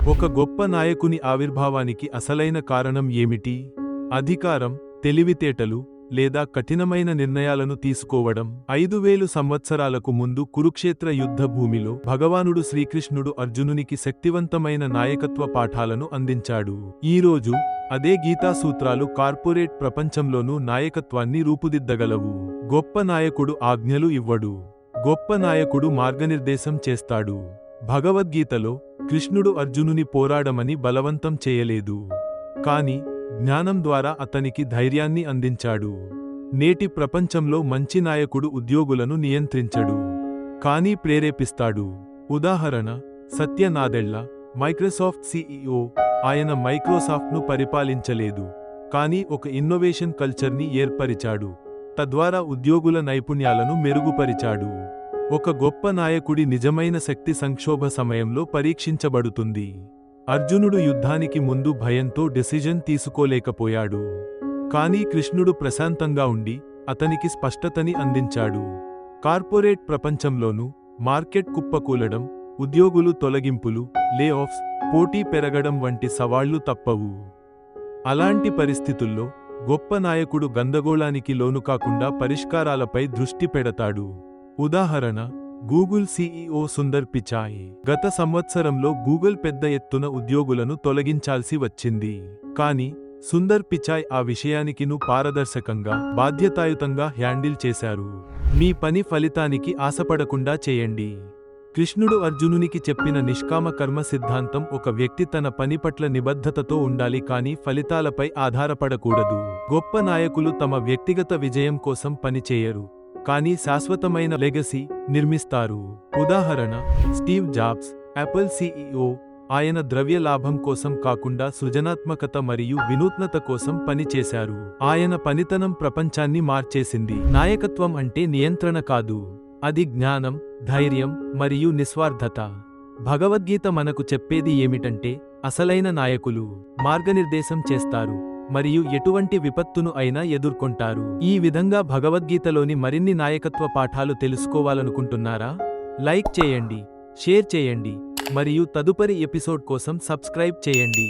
ఒక గొప్ప నాయకుని ఆవిర్భావానికి అసలైన కారణం ఏమిటి? అధికారం, తెలివితేటలు, లేదా కఠినమైన నిర్ణయాలను తీసుకోవడం? 5000 సంవత్సరాలకు ముందు కురుక్షేత్ర యుద్ధ భూమిలో భగవానుడు శ్రీకృష్ణుడు అర్జునునికి శక్తివంతమైన నాయకత్వ పాఠాలను అందించాడు. ఈరోజు అదే గీతా సూత్రాలు కార్పొరేట్ ప్రపంచంలోనూ నాయకత్వాన్ని రూపుదిద్దగలవు. గొప్ప నాయకుడు ఆజ్ఞలు ఇవ్వడు. గొప్ప నాయకుడు మార్గనిర్దేశం చేస్తాడు. భగవద్గీతలో కృష్ణుడు అర్జునుని పోరాడమని బలవంతం చేయలేదు. కాని జ్ఞానం ద్వారా అతనికి ధైర్యాన్ని అందించాడు. నేటి ప్రపంచంలో మంచి నాయకుడు ఉద్యోగులను నియంత్రించడు, కానీ ప్రేరేపిస్తాడు. ఉదాహరణ: సత్య నాదెళ్ల, మైక్రోసాఫ్ట్ సీఈఓ. ఆయన మైక్రోసాఫ్ట్ను పరిపాలించలేదు, కానీ ఒక ఇన్నోవేషన్ కల్చర్ని ఏర్పరిచాడు, తద్వారా ఉద్యోగుల నైపుణ్యాలను మెరుగుపరిచాడు. ఒక గొప్ప నాయకుడి నిజమైన శక్తి సంక్షోభ సమయంలో పరీక్షించబడుతుంది. అర్జునుడు యుద్ధానికి ముందు భయంతో డెసిజన్ తీసుకోలేకపోయాడు, కానీ కృష్ణుడు ప్రశాంతంగా ఉండి అతనికి స్పష్టతని అందించాడు. కార్పొరేట్ ప్రపంచంలోనూ మార్కెట్ కుప్పకూలడం, ఉద్యోగులు తొలగింపులు, లే ఆఫ్స్, పోటీ పెరగడం వంటి సవాళ్లు తప్పవు. అలాంటి పరిస్థితుల్లో గొప్ప నాయకుడు గందరగోళానికి లోనుకాకుండా పరిష్కారాలపై దృష్టి పెడతాడు. ఉదాహరణ: గూగుల్ సీఈఓ సుందర్ పిచాయ్. గత సంవత్సరంలో గూగుల్ పెద్ద ఎత్తున ఉద్యోగులను తొలగించాల్సి వచ్చింది. కానీ సుందర్ పిచాయ్ ఆ విషయానికిను పారదర్శకంగా, బాధ్యతాయుతంగా హ్యాండిల్ చేశారు. మీ పని ఫలితానికి ఆశపడకుండా చేయండి. కృష్ణుడు అర్జునునికి చెప్పిన నిష్కామ కర్మ సిద్ధాంతం: ఒక వ్యక్తి తన పని పట్ల నిబద్ధతతో ఉండాలి, కానీ ఫలితాలపై ఆధారపడకూడదు. గొప్ప నాయకులు తమ వ్యక్తిగత విజయం కోసం పనిచేయరు, కానీ శాశ్వతమైన లెగసీ నిర్మిస్తారు. ఉదాహరణ: స్టీవ్ జాబ్స్, యాపిల్ సీఈఓ. ఆయన ద్రవ్య లాభం కోసం కాకుండా సృజనాత్మకత మరియు వినూత్నత కోసం పనిచేశారు. ఆయన పనితనం ప్రపంచాన్ని మార్చేసింది. నాయకత్వం అంటే నియంత్రణ కాదు, అది జ్ఞానం, ధైర్యం మరియు నిస్వార్థత. భగవద్గీత మనకు చెప్పేది ఏమిటంటే, అసలైన నాయకులు మార్గనిర్దేశం చేస్తారు మరియు ఎటువంటి విపత్తును అయినా ఎదుర్కొంటారు. ఈ విధంగా భగవద్గీతలోని మరిన్ని నాయకత్వ పాఠాలు తెలుసుకోవాలనుకుంటున్నారా? లైక్ చేయండి, షేర్ చేయండి మరియు తదుపరి ఎపిసోడ్ కోసం సబ్స్క్రైబ్ చేయండి.